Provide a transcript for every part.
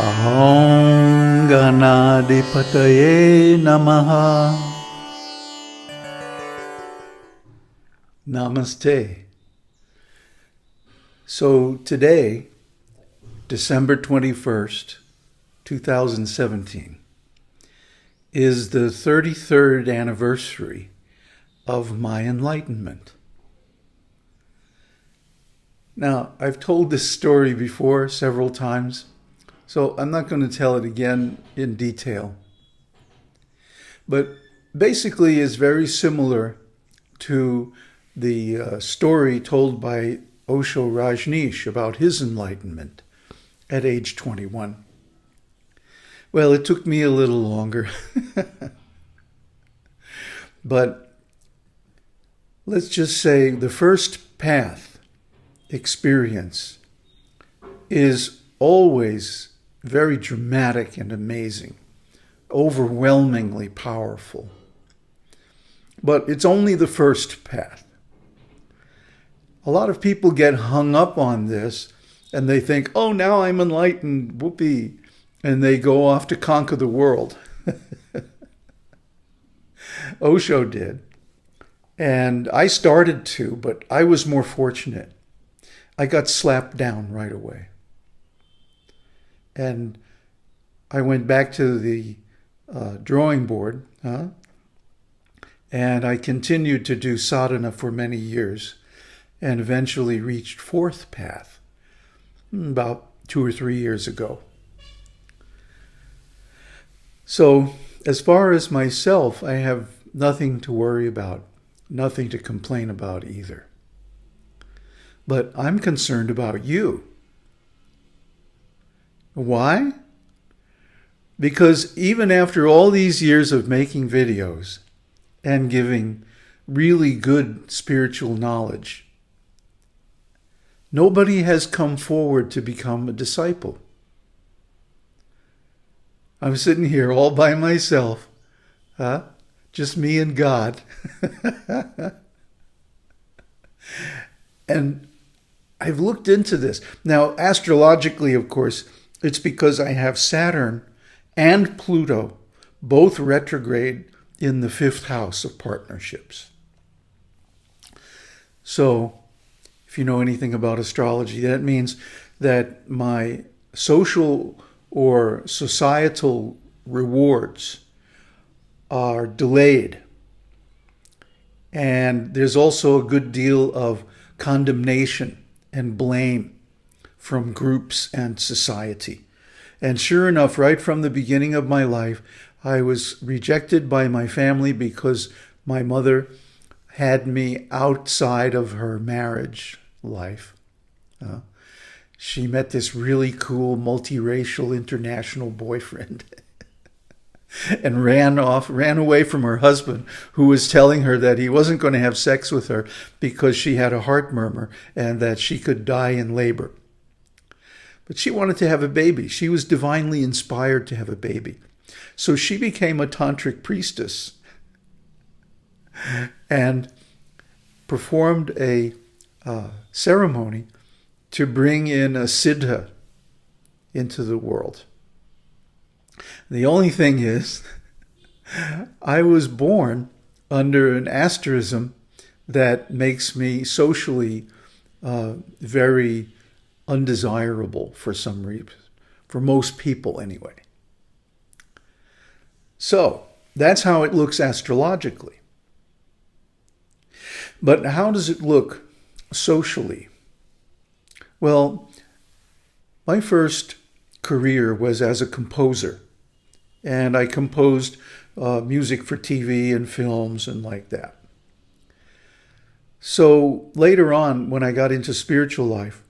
Aham Ganadipataye Namaha. Namaste. So today, December 21st, 2017, is the 33rd anniversary of my enlightenment. Now, I've told this story before several times, so I'm not going to tell it again in detail. But basically it's very similar to the story told by Osho Rajneesh about his enlightenment at age 21. Well, it took me a little longer. But let's just say the first path experience is always very dramatic and amazing, overwhelmingly powerful. But it's only the first path. A lot of people get hung up on this and they think, oh, now I'm enlightened, whoopee, and they go off to conquer the world. Osho did. And I started to, but I was more fortunate. I got slapped down right away. And I went back to the drawing board, and I continued to do sadhana for many years and eventually reached fourth path about 2 or 3 years ago. So as far as myself, I have nothing to worry about, nothing to complain about either. But I'm concerned about you. Why? Because even after all these years of making videos and giving really good spiritual knowledge, nobody has come forward to become a disciple. I'm sitting here all by myself, just me and God. And I've looked into this. Now, astrologically, of course, it's because I have Saturn and Pluto both retrograde in the 5th house of partnerships. So, if you know anything about astrology, that means that my social or societal rewards are delayed. And there's also a good deal of condemnation and blame from groups and society. And sure enough, right from the beginning of my life, I was rejected by my family because my mother had me outside of her marriage life. She met this really cool multiracial international boyfriend and ran away from her husband, who was telling her that he wasn't going to have sex with her because she had a heart murmur and that she could die in labor. But she wanted to have a baby. She was divinely inspired to have a baby. So she became a tantric priestess and performed a ceremony to bring in a siddha into the world. The only thing is, I was born under an asterism that makes me socially very undesirable for some reason, for most people anyway. So that's how it looks astrologically. But how does it look socially? Well, my first career was as a composer, and I composed music for TV and films and like that. So later on, when I got into spiritual life,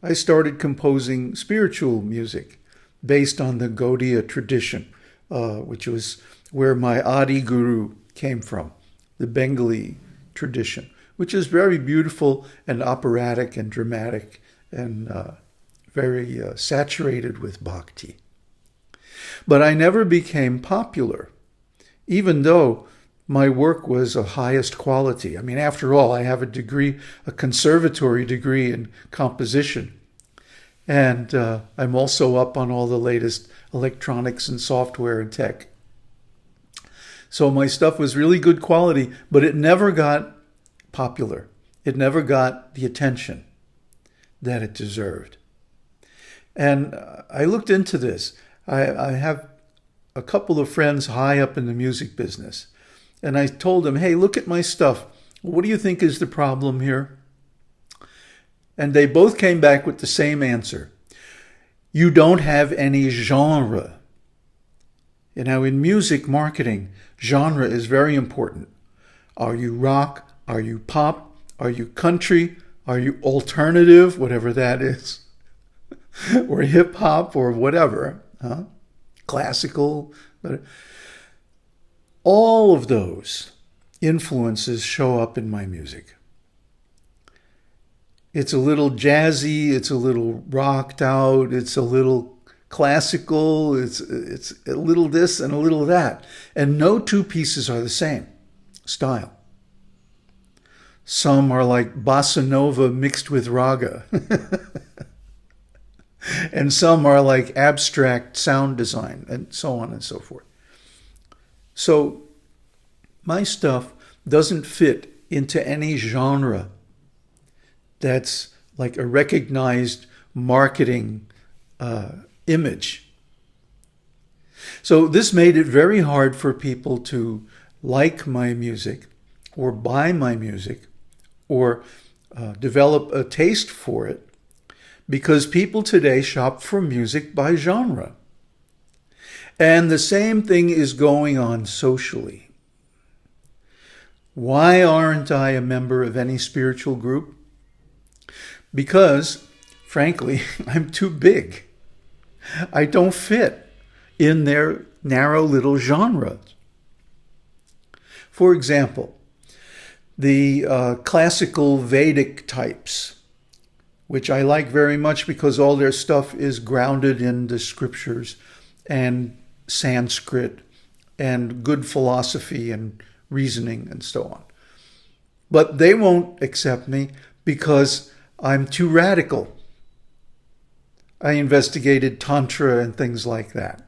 I started composing spiritual music based on the Gaudiya tradition, which was where my Adi Guru came from, the Bengali tradition, which is very beautiful and operatic and dramatic and very saturated with bhakti. But I never became popular, even though my work was of highest quality. I mean, after all, I have a conservatory degree in composition. And I'm also up on all the latest electronics and software and tech. So my stuff was really good quality, but it never got popular. It never got the attention that it deserved. And I looked into this. I have a couple of friends high up in the music business. And I told them, hey, look at my stuff. What do you think is the problem here? And they both came back with the same answer. You don't have any genre. You know, in music marketing, genre is very important. Are you rock? Are you pop? Are you country? Are you alternative? Whatever that is. Or hip hop or whatever. Huh? Classical. All of those influences show up in my music. It's a little jazzy, it's a little rocked out, it's a little classical, it's a little this and a little that. And no two pieces are the same style. Some are like bossa nova mixed with raga. And some are like abstract sound design, and so on and so forth. So my stuff doesn't fit into any genre that's like a recognized marketing image. So this made it very hard for people to like my music or buy my music or develop a taste for it, because people today shop for music by genre. And the same thing is going on socially. Why aren't I a member of any spiritual group? Because, frankly, I'm too big. I don't fit in their narrow little genres. For example, the classical Vedic types, which I like very much because all their stuff is grounded in the scriptures and Sanskrit and good philosophy and reasoning and so on. But they won't accept me because I'm too radical. I investigated Tantra and things like that,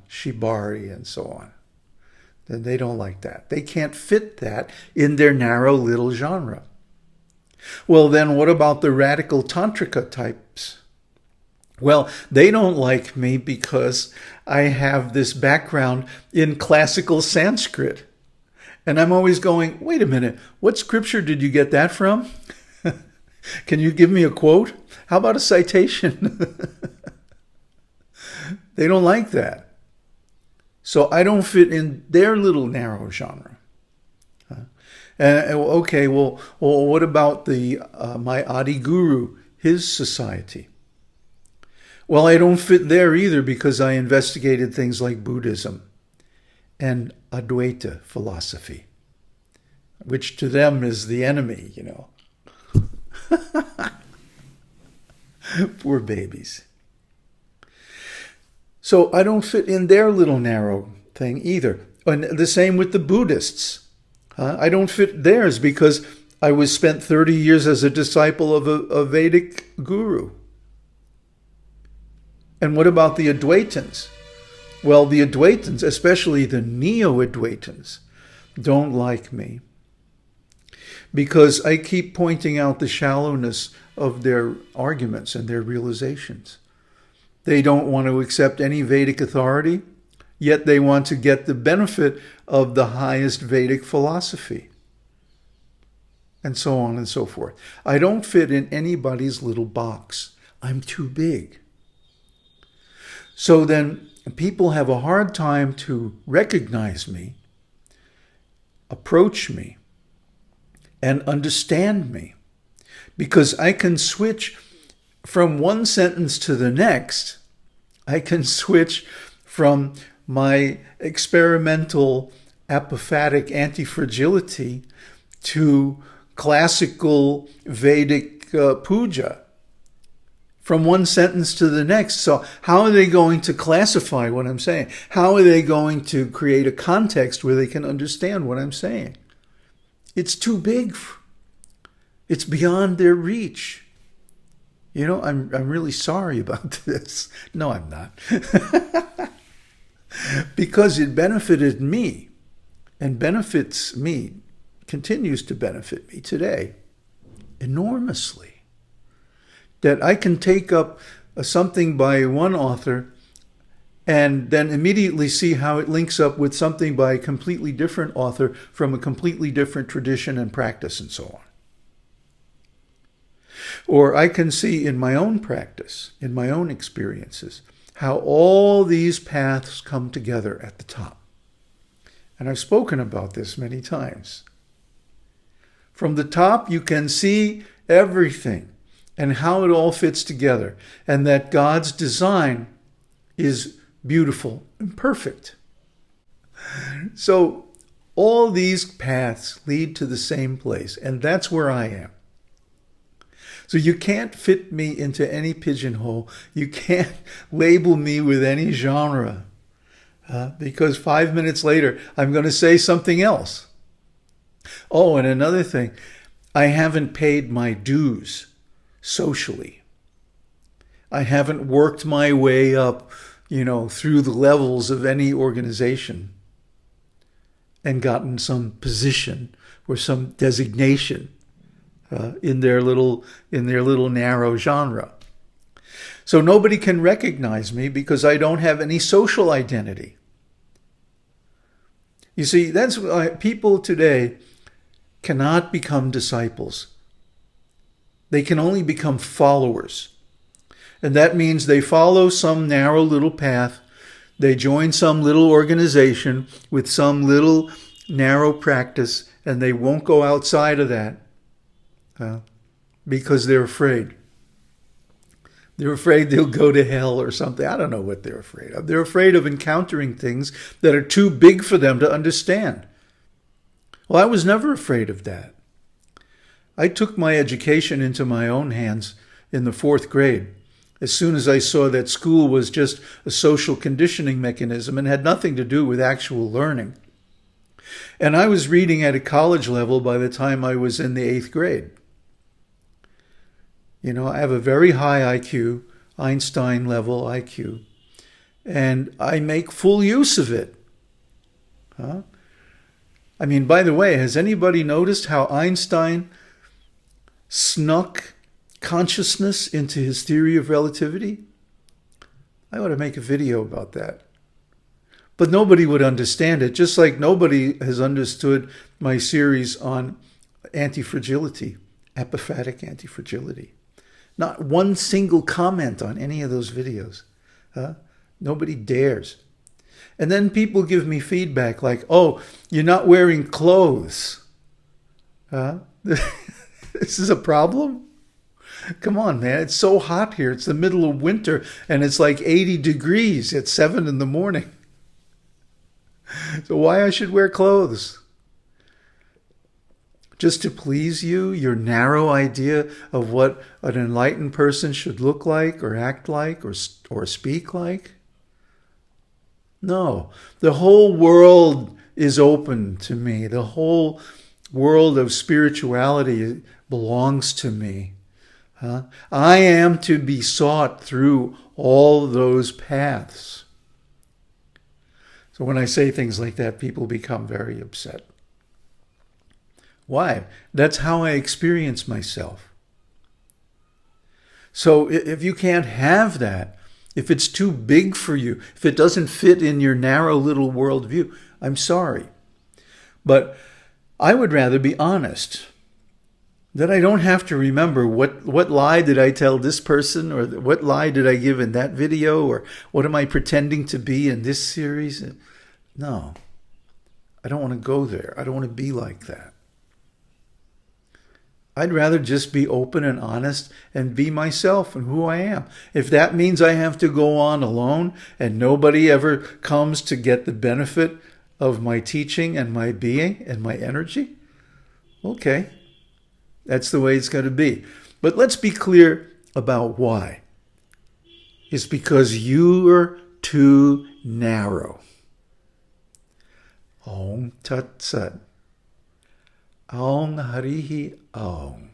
Shibari and so on. Then they don't like that. They can't fit that in their narrow little genre. Well, then what about the radical Tantrika types? Well, they don't like me because I have this background in classical Sanskrit. And I'm always going, wait a minute, what scripture did you get that from? Can you give me a quote? How about a citation? They don't like that. So I don't fit in their little narrow genre. Okay, well, what about my Adi Guru, his society? Well, I don't fit there either because I investigated things like Buddhism and Advaita philosophy, which to them is the enemy, you know. Poor babies. So I don't fit in their little narrow thing either. And the same with the Buddhists. I don't fit theirs because I was spent 30 years as a disciple of a Vedic guru. And what about the Advaitins? Well, the Advaitins, especially the Neo-Advaitins, don't like me because I keep pointing out the shallowness of their arguments and their realizations. They don't want to accept any Vedic authority, yet they want to get the benefit of the highest Vedic philosophy, and so on and so forth. I don't fit in anybody's little box. I'm too big. So then people have a hard time to recognize me, approach me, and understand me, because I can switch from one sentence to the next. I can switch from my experimental apophatic anti-fragility to classical Vedic puja, from one sentence to the next. So how are they going to classify what I'm saying? How are they going to create a context where they can understand what I'm saying? It's too big. It's beyond their reach. I'm really sorry about this. No, I'm not. Because it benefited me and benefits me, continues to benefit me today enormously. That I can take up something by one author and then immediately see how it links up with something by a completely different author from a completely different tradition and practice and so on. Or I can see in my own practice, in my own experiences, how all these paths come together at the top. And I've spoken about this many times. From the top, you can see everything and how it all fits together, and that God's design is beautiful and perfect. So all these paths lead to the same place, and that's where I am. So you can't fit me into any pigeonhole. You can't label me with any genre, because 5 minutes later, I'm going to say something else. Oh, and another thing, I haven't paid my dues socially. I haven't worked my way up, through the levels of any organization and gotten some position or some designation in their little narrow genre. So nobody can recognize me because I don't have any social identity. You see, that's why people today cannot become disciples. They can only become followers. And that means they follow some narrow little path. They join some little organization with some little narrow practice, and they won't go outside of that because they're afraid. They're afraid they'll go to hell or something. I don't know what they're afraid of. They're afraid of encountering things that are too big for them to understand. Well, I was never afraid of that. I took my education into my own hands in the 4th grade. As soon as I saw that school was just a social conditioning mechanism and had nothing to do with actual learning. And I was reading at a college level by the time I was in the 8th grade. I have a very high IQ, Einstein level IQ, and I make full use of it. I mean, by the way, has anybody noticed how Einstein snuck consciousness into his theory of relativity? I ought to make a video about that. But nobody would understand it, just like nobody has understood my series on anti-fragility, apophatic anti-fragility. Not one single comment on any of those videos. Nobody dares. And then people give me feedback like, oh, you're not wearing clothes. This is a problem? Come on, man. It's so hot here. It's the middle of winter, and it's like 80 degrees at 7 in the morning. So why I should wear clothes? Just to please you, your narrow idea of what an enlightened person should look like or act like or speak like? No, the whole world is open to me. The whole world of spirituality belongs to me. I am to be sought through all those paths. So when I say things like that, people become very upset. Why? That's how I experience myself. So if you can't have that, if it's too big for you, if it doesn't fit in your narrow little worldview, I'm sorry. But I would rather be honest. That I don't have to remember what lie did I tell this person, or what lie did I give in that video, or what am I pretending to be in this series. No, I don't want to go there. I don't want to be like that. I'd rather just be open and honest and be myself and who I am. If that means I have to go on alone and nobody ever comes to get the benefit of my teaching and my being and my energy, okay, that's the way it's going to be. But let's be clear about why. It's because you're too narrow. Om Tat Sat. Om Harihi Om.